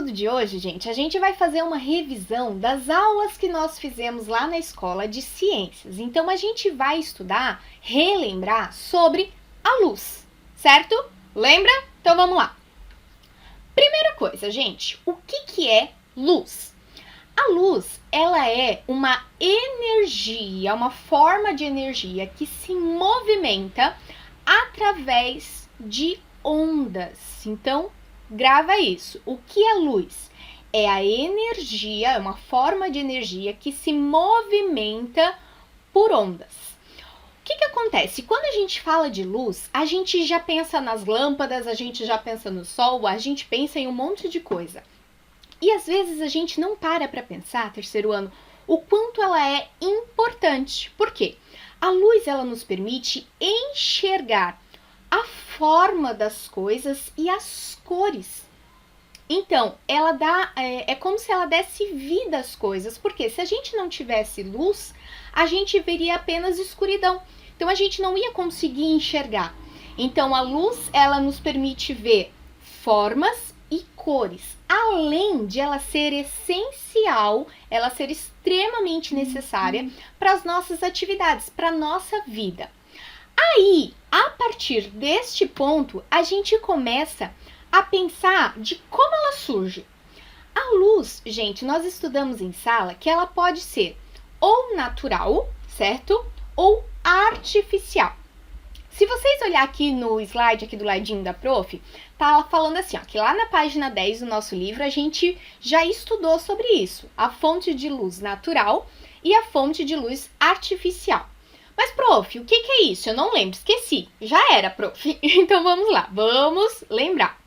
estudo de hoje, gente, a gente vai fazer uma revisão das aulas que nós fizemos lá na escola de ciências. Então, a gente vai estudar, relembrar sobre a luz, certo? Lembra? Então, vamos lá. Primeira coisa, gente, o que é luz? A luz, ela é uma energia, uma forma de energia que se movimenta através de ondas. Então, grava isso. O que é luz? É a energia, é uma forma de energia que se movimenta por ondas. O que acontece? Quando a gente fala de luz, a gente já pensa nas lâmpadas, a gente já pensa no sol, a gente pensa em um monte de coisa. E às vezes a gente não para pensar, terceiro ano, o quanto ela é importante. Por quê? A luz, ela nos permite enxergar a forma das coisas e as cores. Então, ela dá, é como se ela desse vida às coisas, porque se a gente não tivesse luz, a gente veria apenas escuridão. Então, a gente não ia conseguir enxergar. Então, a luz, ela nos permite ver formas e cores, além de ela ser essencial, ela ser extremamente necessária para as nossas atividades, para a nossa vida. Aí, a partir deste ponto, a gente começa a pensar de como ela surge. A luz, gente, nós estudamos em sala que ela pode ser ou natural, certo? Ou artificial. Se vocês olhar aqui no slide, aqui do ladinho da prof, tá falando assim, ó, que lá na página 10 do nosso livro a gente já estudou sobre isso, a fonte de luz natural e a fonte de luz artificial. Mas, prof, o que é isso? Eu não lembro, esqueci. Já era, prof. Então, vamos lá, vamos lembrar.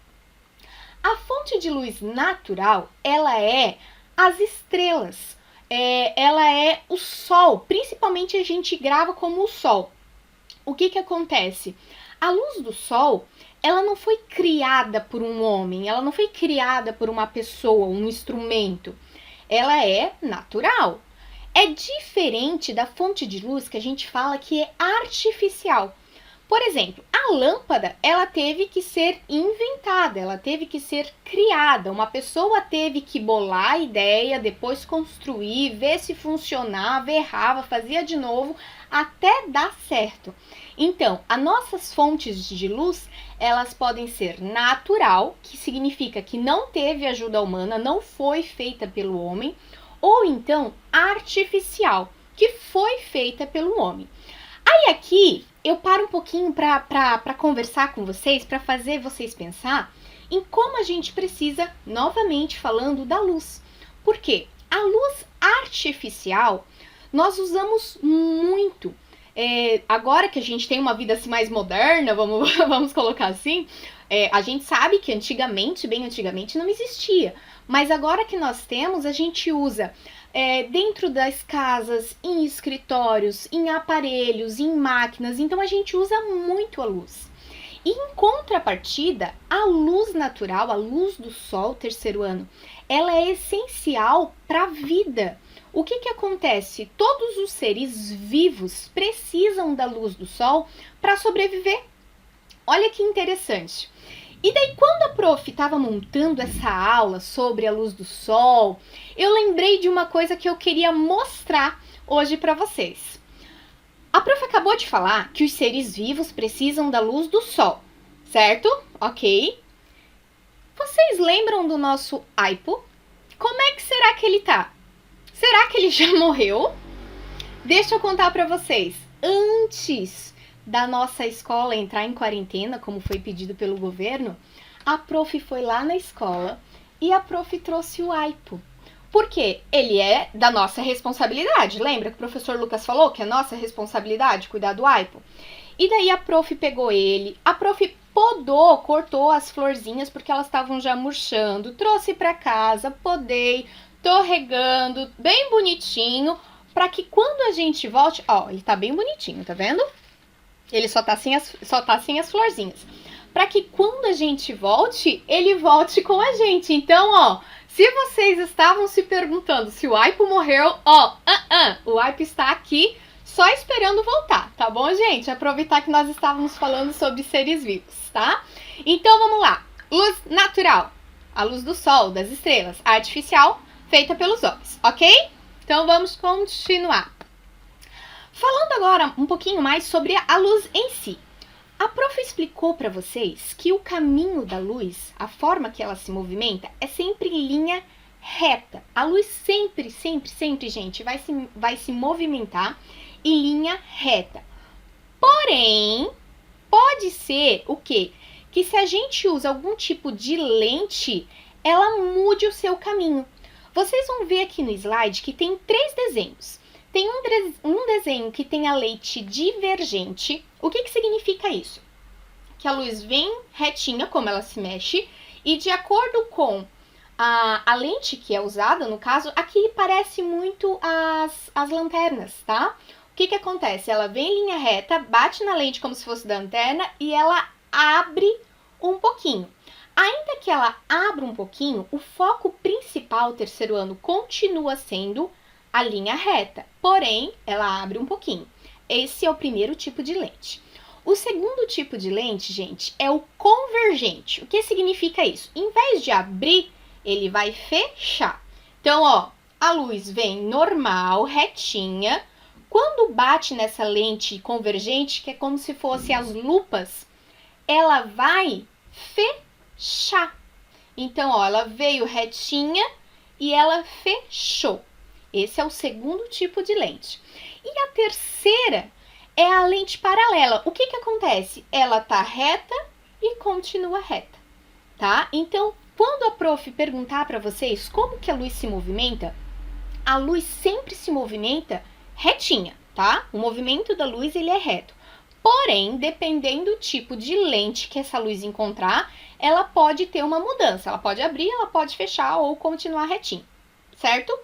A fonte de luz natural, ela é as estrelas. Ela é o sol, principalmente a gente grava como o sol. O que acontece? A luz do sol, ela não foi criada por um homem, ela não foi criada por uma pessoa, um instrumento. Ela é natural. É diferente da fonte de luz que a gente fala que é artificial. Por exemplo, a lâmpada, ela teve que ser inventada, ela teve que ser criada. Uma pessoa teve que bolar a ideia, depois construir, ver se funcionava, errava, fazia de novo, até dar certo. Então, as nossas fontes de luz, elas podem ser natural, que significa que não teve ajuda humana, não foi feita pelo homem, ou então artificial, que foi feita pelo homem. Aí aqui eu paro um pouquinho para conversar com vocês, para fazer vocês pensar em como a gente precisa, novamente falando da luz. Por quê? A luz artificial nós usamos muito. Agora que a gente tem uma vida assim mais moderna, vamos colocar assim, a gente sabe que antigamente, bem antigamente, não existia. Mas agora que nós temos, a gente usa dentro das casas, em escritórios, em aparelhos, em máquinas. Então, a gente usa muito a luz. E, em contrapartida, a luz natural, a luz do sol, terceiro ano, ela é essencial para a vida. O que acontece? Todos os seres vivos precisam da luz do sol para sobreviver. Olha que interessante. E daí, quando a prof estava montando essa aula sobre a luz do sol, eu lembrei de uma coisa que eu queria mostrar hoje para vocês. A prof acabou de falar que os seres vivos precisam da luz do sol, certo? Ok. Vocês lembram do nosso Aipo? Como é que será que ele tá? Será que ele já morreu? Deixa eu contar para vocês. Antes da nossa escola entrar em quarentena, como foi pedido pelo governo, a prof foi lá na escola e a prof trouxe o Aipo. Por quê? Ele é da nossa responsabilidade. Lembra que o professor Lucas falou que é nossa responsabilidade cuidar do Aipo? E daí a prof pegou ele, a prof podou, cortou as florzinhas porque elas estavam já murchando, trouxe para casa, podei, tô regando bem bonitinho, para que quando a gente volte, ó, ele tá bem bonitinho, tá vendo? Ele só tá sem as florzinhas. Para que quando a gente volte, ele volte com a gente. Então, ó, se vocês estavam se perguntando se o Aipo morreu, ó, o Aipo está aqui só esperando voltar, tá bom, gente? Aproveitar que nós estávamos falando sobre seres vivos, tá? Então, vamos lá. Luz natural. a luz do sol, das estrelas, artificial, feita pelos homens, ok? Então vamos continuar. Falando agora um pouquinho mais sobre a luz em si. A prof explicou para vocês que o caminho da luz, a forma que ela se movimenta, é sempre em linha reta. A luz sempre, gente, vai se movimentar em linha reta. Porém, pode ser o quê? Que se a gente usa algum tipo de lente, ela mude o seu caminho. Vocês vão ver aqui no slide que tem 3 desenhos. Tem um desenho que tem a lente divergente. O que significa isso? Que a luz vem retinha, como ela se mexe, e de acordo com a lente que é usada, no caso, aqui parece muito as lanternas, tá? O que acontece? Ela vem em linha reta, bate na lente como se fosse da lanterna e ela abre um pouquinho. Ainda que ela abra um pouquinho, o foco principal, terceiro ano, continua sendo a linha reta, porém, ela abre um pouquinho. Esse é o primeiro tipo de lente. O segundo tipo de lente, gente, é o convergente. O que significa isso? Em vez de abrir, ele vai fechar. Então, ó, a luz vem normal, retinha. Quando bate nessa lente convergente, que é como se fosse as lupas, ela vai fechar. Então, ó, ela veio retinha e ela fechou. Esse é o segundo tipo de lente. E a terceira é a lente paralela. O que acontece? Ela tá reta e continua reta, tá? Então, quando a prof perguntar para vocês como que a luz se movimenta, a luz sempre se movimenta retinha, tá? O movimento da luz, ele é reto. Porém, dependendo do tipo de lente que essa luz encontrar, ela pode ter uma mudança. Ela pode abrir, ela pode fechar ou continuar retinha, certo?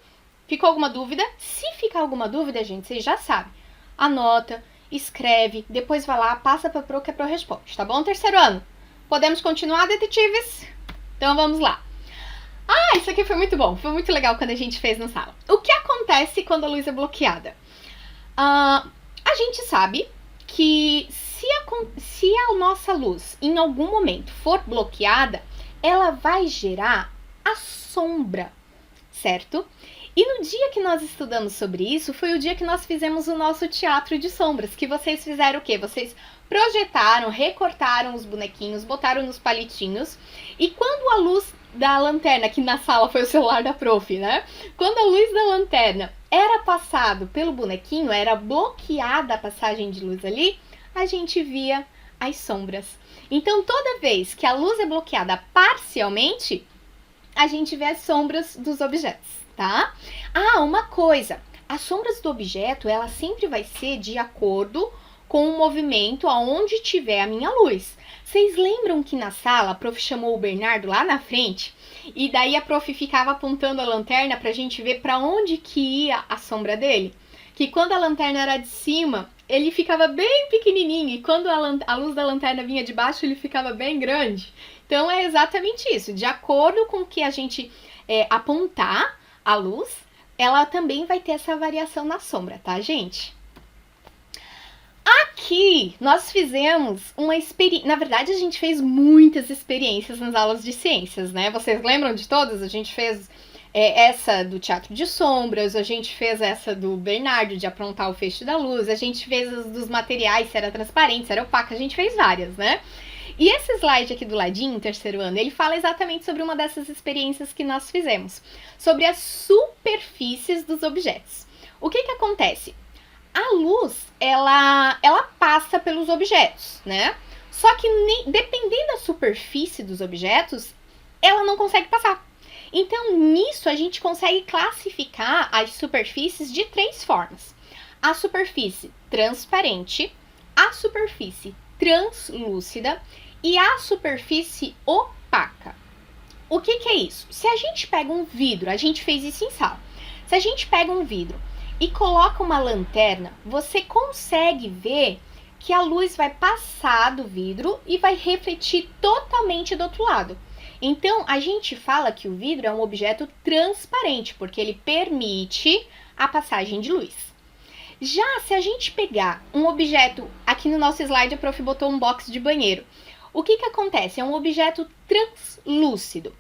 Ficou alguma dúvida? Se ficar alguma dúvida, gente, vocês já sabem. Anota, escreve, depois vai lá, passa para a pro que a pro responde, tá bom, terceiro ano? Podemos continuar, detetives? Então vamos lá. Ah, isso aqui foi muito bom, foi muito legal quando a gente fez na sala. O que acontece quando a luz é bloqueada? A gente sabe que se a nossa luz em algum momento for bloqueada, ela vai gerar a sombra, certo? E no dia que nós estudamos sobre isso, foi o dia que nós fizemos o nosso teatro de sombras, que vocês fizeram o quê? Vocês projetaram, recortaram os bonequinhos, botaram nos palitinhos, e quando a luz da lanterna, que na sala foi o celular da prof, né? Quando a luz da lanterna era passado pelo bonequinho, era bloqueada a passagem de luz ali, a gente via as sombras. Então, toda vez que a luz é bloqueada parcialmente, a gente vê as sombras dos objetos, tá? Ah, uma coisa, as sombras do objeto, ela sempre vai ser de acordo com o movimento aonde tiver a minha luz. Vocês lembram que na sala a prof chamou o Bernardo lá na frente? E daí a prof ficava apontando a lanterna pra gente ver pra onde que ia a sombra dele? Que quando a lanterna era de cima, ele ficava bem pequenininho. E quando a luz da lanterna vinha de baixo, ele ficava bem grande. Então é exatamente isso. De acordo com o que a gente apontar a luz, ela também vai ter essa variação na sombra, tá, gente? Aqui nós fizemos uma experiência. Na verdade, a gente fez muitas experiências nas aulas de ciências, né? Vocês lembram de todas? A gente fez essa do teatro de sombras, a gente fez essa do Bernardo de aprontar o feixe da luz, a gente fez as dos materiais, se era transparente, se era opaco, a gente fez várias, né? E esse slide aqui do ladinho, terceiro ano, ele fala exatamente sobre uma dessas experiências que nós fizemos, sobre as superfícies dos objetos. O que acontece? A luz, ela passa pelos objetos, né? Só que dependendo da superfície dos objetos, ela não consegue passar. Então, nisso, a gente consegue classificar as superfícies de 3 formas. A superfície transparente, a superfície translúcida e a superfície opaca. O que é isso? Se a gente pega um vidro, a gente fez isso em sala. Se a gente pega um vidro e coloca uma lanterna, você consegue ver que a luz vai passar do vidro e vai refletir totalmente do outro lado. Então, a gente fala que o vidro é um objeto transparente, porque ele permite a passagem de luz. Já se a gente pegar um objeto, aqui no nosso slide a prof botou um box de banheiro. O que acontece? É um objeto translúcido.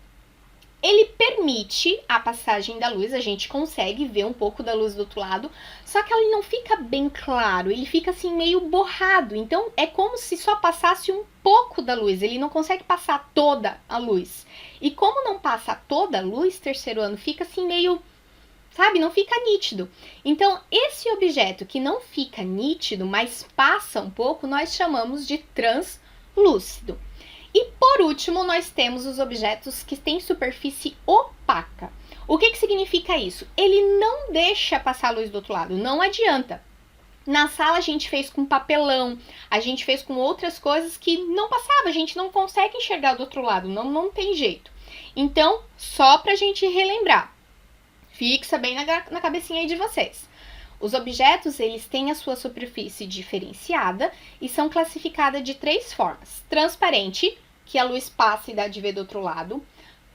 ele permite a passagem da luz, a gente consegue ver um pouco da luz do outro lado, só que ele não fica bem claro, ele fica assim meio borrado, então é como se só passasse um pouco da luz, ele não consegue passar toda a luz. E como não passa toda a luz, terceiro ano fica assim meio, sabe, não fica nítido. Então, esse objeto que não fica nítido, mas passa um pouco, nós chamamos de translúcido. E por último, nós temos os objetos que têm superfície opaca. O que significa isso? Ele não deixa passar a luz do outro lado, não adianta. Na sala a gente fez com papelão, a gente fez com outras coisas que não passava, a gente não consegue enxergar do outro lado, não tem jeito. Então, só pra gente relembrar, fixa bem na cabecinha aí de vocês. Os objetos, eles têm a sua superfície diferenciada e são classificadas de 3 formas. Transparente, que a luz passa e dá de ver do outro lado.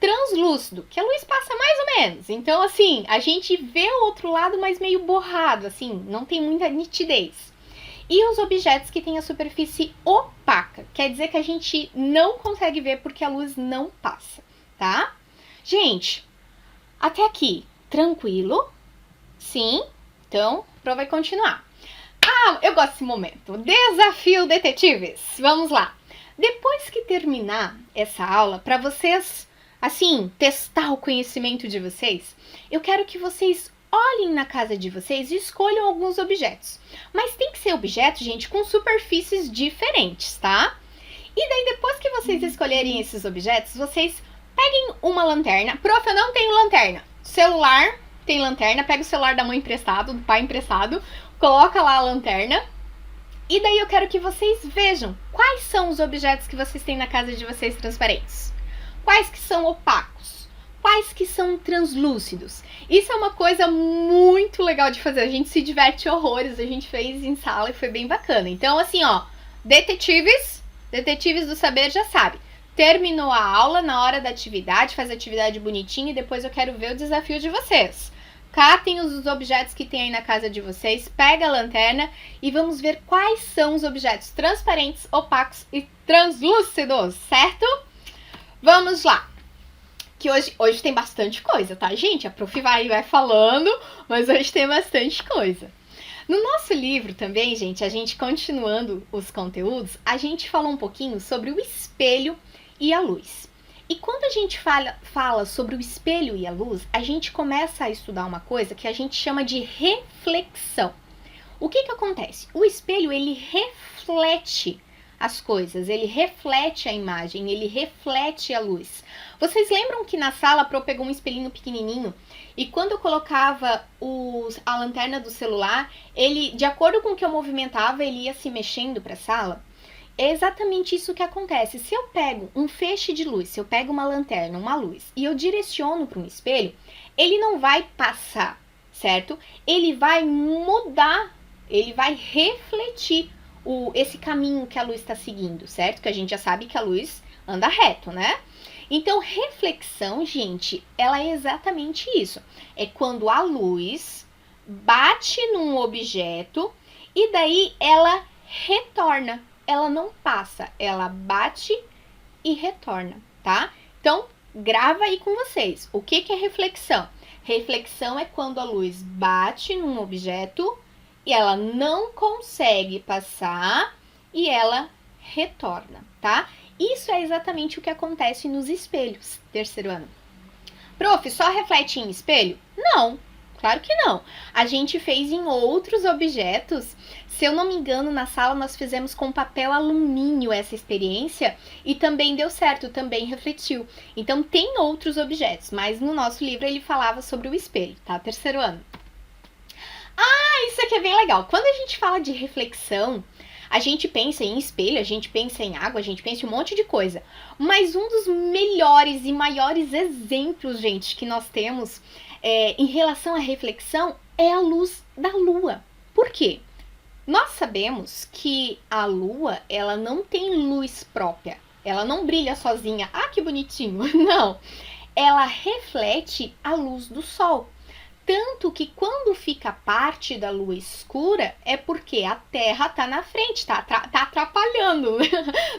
Translúcido, que a luz passa mais ou menos. Então, assim, a gente vê o outro lado, mas meio borrado, assim, não tem muita nitidez. E os objetos que têm a superfície opaca, quer dizer que a gente não consegue ver porque a luz não passa, tá? Gente, até aqui, tranquilo? Sim? Então, a prova vai continuar. Ah, eu gosto desse momento. Desafio detetives. Vamos lá. Depois que terminar essa aula, para vocês, assim, testar o conhecimento de vocês, eu quero que vocês olhem na casa de vocês e escolham alguns objetos. Mas tem que ser objetos, gente, com superfícies diferentes, tá? E daí, depois que vocês escolherem esses objetos, vocês peguem uma lanterna. Prof, eu não tenho lanterna. Celular tem lanterna, pega o celular da mãe emprestado, do pai emprestado, coloca lá a lanterna. E daí eu quero que vocês vejam quais são os objetos que vocês têm na casa de vocês transparentes. Quais que são opacos, quais que são translúcidos. Isso é uma coisa muito legal de fazer, a gente se diverte horrores, a gente fez em sala e foi bem bacana. Então assim, ó, detetives do saber já sabe. Terminou a aula, na hora da atividade, faz a atividade bonitinha e depois eu quero ver o desafio de vocês. Catem os objetos que tem aí na casa de vocês, pega a lanterna e vamos ver quais são os objetos transparentes, opacos e translúcidos, certo? Vamos lá! Que hoje tem bastante coisa, tá, gente? A prof vai falando, mas hoje tem bastante coisa. No nosso livro também, gente, a gente continuando os conteúdos, a gente falou um pouquinho sobre o espelho e a luz. E quando a gente fala sobre o espelho e a luz, a gente começa a estudar uma coisa que a gente chama de reflexão. O que acontece? O espelho, ele reflete as coisas, ele reflete a imagem, ele reflete a luz. Vocês lembram que na sala a Pro pegou um espelhinho pequenininho e quando eu colocava a lanterna do celular, ele, de acordo com o que eu movimentava, ele ia se mexendo para a sala? É exatamente isso que acontece. Se eu pego um feixe de luz, se eu pego uma lanterna, uma luz, e eu direciono para um espelho, ele não vai passar, certo? Ele vai mudar, ele vai refletir esse caminho que a luz está seguindo, certo? Que a gente já sabe que a luz anda reto, né? Então, reflexão, gente, ela é exatamente isso. É quando a luz bate num objeto e daí ela retorna. Ela não passa, ela bate e retorna, tá? Então, grava aí com vocês. O que é reflexão? Reflexão é quando a luz bate num objeto e ela não consegue passar e ela retorna, tá? Isso é exatamente o que acontece nos espelhos, terceiro ano. Prof, só reflete em espelho? Não, claro que não. A gente fez em outros objetos. Se eu não me engano, na sala nós fizemos com papel alumínio essa experiência e também deu certo, também refletiu. Então tem outros objetos, mas no nosso livro ele falava sobre o espelho, tá? Terceiro ano. Ah, isso aqui é bem legal. Quando a gente fala de reflexão, a gente pensa em espelho, a gente pensa em água, a gente pensa em um monte de coisa. Mas um dos melhores e maiores exemplos, gente, que nós temos em relação à reflexão é a luz da lua. Por quê? Nós sabemos que a lua, ela não tem luz própria. Ela não brilha sozinha. Ah, que bonitinho. Não. Ela reflete a luz do sol. Tanto que quando fica parte da lua escura, é porque a Terra tá na frente, tá atrapalhando,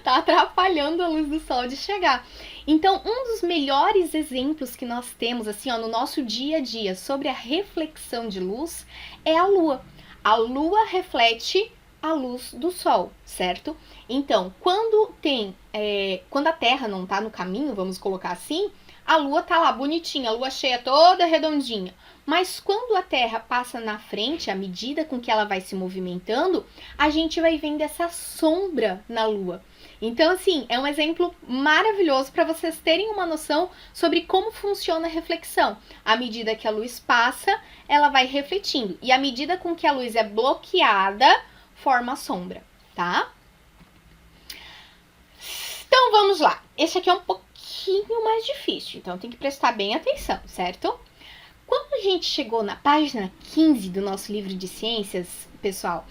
tá atrapalhando a luz do Sol de chegar. Então, um dos melhores exemplos que nós temos, assim, ó, no nosso dia a dia sobre a reflexão de luz é a Lua. A Lua reflete a luz do Sol, certo? Então, quando a Terra não tá no caminho, vamos colocar assim, a Lua tá lá bonitinha, a Lua cheia toda redondinha. Mas quando a Terra passa na frente, à medida com que ela vai se movimentando, a gente vai vendo essa sombra na Lua. Então, assim, é um exemplo maravilhoso para vocês terem uma noção sobre como funciona a reflexão. À medida que a luz passa, ela vai refletindo. E à medida com que a luz é bloqueada, forma a sombra, tá? Então, vamos lá. Esse aqui é um pouquinho mais difícil, então tem que prestar bem atenção, certo? Quando a gente chegou na página 15 do nosso livro de ciências, pessoal,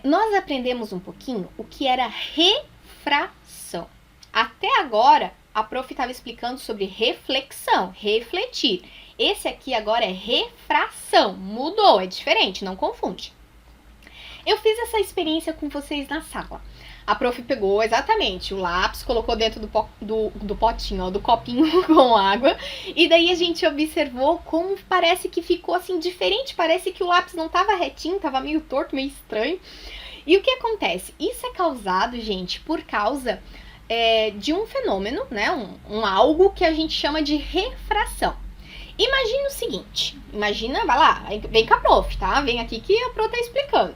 nós aprendemos um pouquinho o que era refração. Até agora, a prof estava explicando sobre reflexão, refletir. Esse aqui agora é refração, mudou, é diferente, não confunde. Eu fiz essa experiência com vocês na sala. A prof pegou exatamente o lápis, colocou dentro do potinho, ó, do copinho com água. E daí a gente observou como parece que ficou assim diferente. Parece que o lápis não estava retinho, estava meio torto, meio estranho. E o que acontece? Isso é causado, gente, por causa de um fenômeno, né? Um algo que a gente chama de refração. Imagina o seguinte, vai lá, vem com a prof, tá? Vem aqui que a prof tá explicando.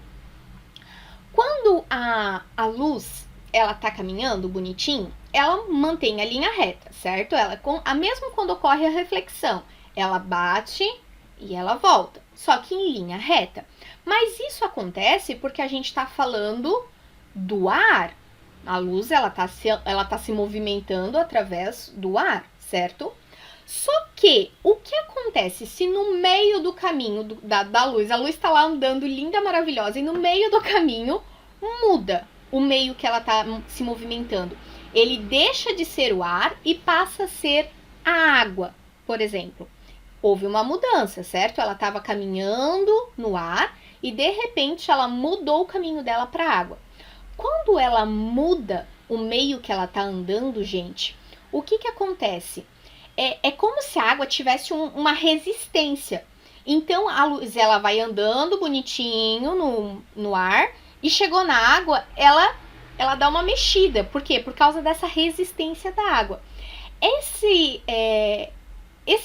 Quando a luz ela tá caminhando bonitinho, ela mantém a linha reta, certo? Mesmo quando ocorre a reflexão, ela bate e ela volta, só que em linha reta. Mas isso acontece porque a gente está falando do ar. A luz ela tá se movimentando através do ar, certo? Só que o que acontece se no meio do caminho da luz, a luz está lá andando linda, maravilhosa, e no meio do caminho muda o meio que ela está se movimentando? Ele deixa de ser o ar e passa a ser a água, por exemplo. Houve uma mudança, certo? Ela estava caminhando no ar e de repente ela mudou o caminho dela para a água. Quando ela muda o meio que ela está andando, gente, o que acontece? É como se a água tivesse uma resistência. Então, a luz ela vai andando bonitinho no ar e chegou na água, ela dá uma mexida. Por quê? Por causa dessa resistência da água. Esse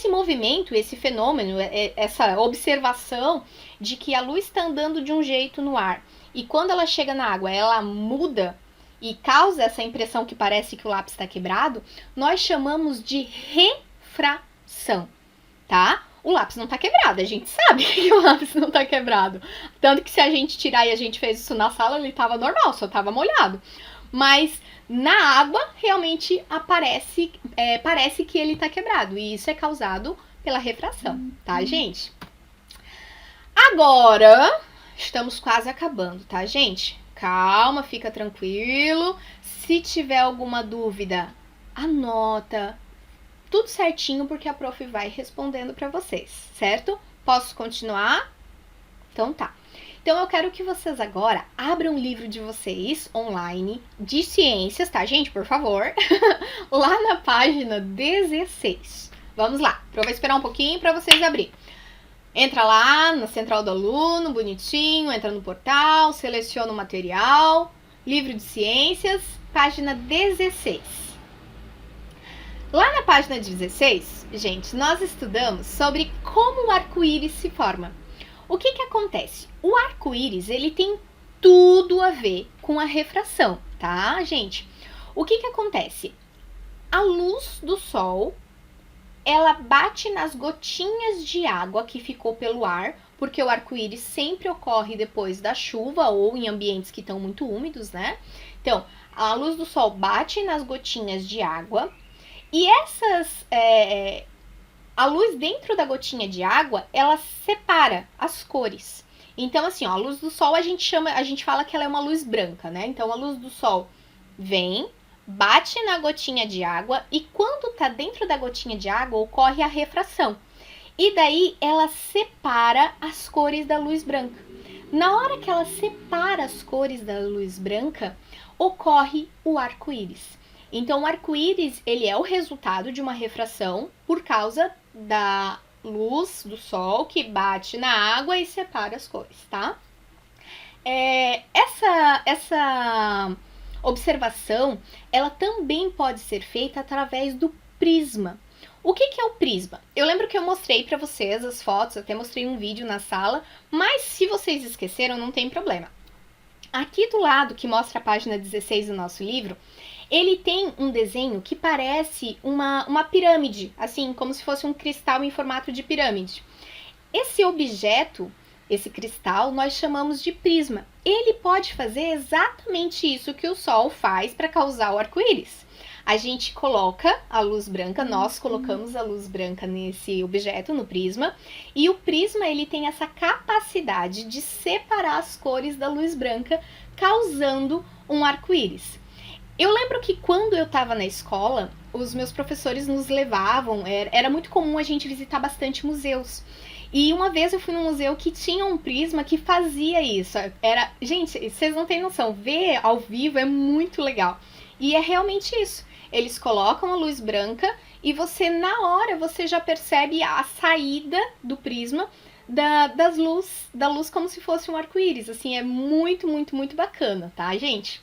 movimento, esse fenômeno, essa observação de que a luz está andando de um jeito no ar e quando ela chega na água, ela muda e causa essa impressão que parece que o lápis está quebrado, nós chamamos de refração, tá? O lápis não está quebrado, a gente sabe que o lápis não está quebrado. Tanto que se a gente tirar e a gente fez isso na sala, ele estava normal, só estava molhado. Mas na água, realmente parece que ele está quebrado. E isso é causado pela refração, tá, gente? Agora, estamos quase acabando, tá, gente? Calma, fica tranquilo. Se tiver alguma dúvida, anota tudo certinho, porque a prof vai respondendo para vocês, certo? Posso continuar? Então tá. Então eu quero que vocês agora abram o livro de vocês online de ciências, tá, gente? Por favor. Lá na página 16. Vamos lá. Eu vou esperar um pouquinho para vocês abrir. Entra lá na central do aluno, bonitinho, entra no portal, seleciona o material, livro de ciências, página 16. Lá na página 16, gente, nós estudamos sobre como o arco-íris se forma. O que acontece? O arco-íris, ele tem tudo a ver com a refração, tá, gente? O que acontece? A luz do sol, ela bate nas gotinhas de água que ficou pelo ar, porque o arco-íris sempre ocorre depois da chuva ou em ambientes que estão muito úmidos, né? Então, a luz do sol bate nas gotinhas de água e a luz dentro da gotinha de água, ela separa as cores. Então, assim, ó, a luz do sol a gente fala que ela é uma luz branca, né? Então, a luz do sol vem, bate na gotinha de água e quando tá dentro da gotinha de água, ocorre a refração. E daí ela separa as cores da luz branca. Na hora que ela separa as cores da luz branca, ocorre o arco-íris. Então, o arco-íris ele é o resultado de uma refração por causa da luz do sol que bate na água e separa as cores, tá? Essa observação, ela também pode ser feita através do prisma. O que é o prisma? Eu lembro que eu mostrei para vocês as fotos, até mostrei um vídeo na sala, mas se vocês esqueceram, não tem problema. Aqui do lado, que mostra a página 16 do nosso livro, ele tem um desenho que parece uma pirâmide, assim, como se fosse um cristal em formato de pirâmide. Esse objeto, esse cristal, nós chamamos de prisma. Ele pode fazer exatamente isso que o Sol faz para causar o arco-íris. A gente coloca a luz branca, nós colocamos a luz branca nesse objeto, no prisma, e o prisma ele tem essa capacidade de separar as cores da luz branca, causando um arco-íris. Eu lembro que quando eu estava na escola, os meus professores nos levavam, era muito comum a gente visitar bastante museus. E uma vez eu fui num museu que tinha um prisma que fazia isso. Gente, vocês não têm noção, ver ao vivo é muito legal. E é realmente isso. Eles colocam a luz branca e você, na hora, você já percebe a saída do prisma da luz como se fosse um arco-íris. Assim, é muito, muito, muito bacana, tá, gente?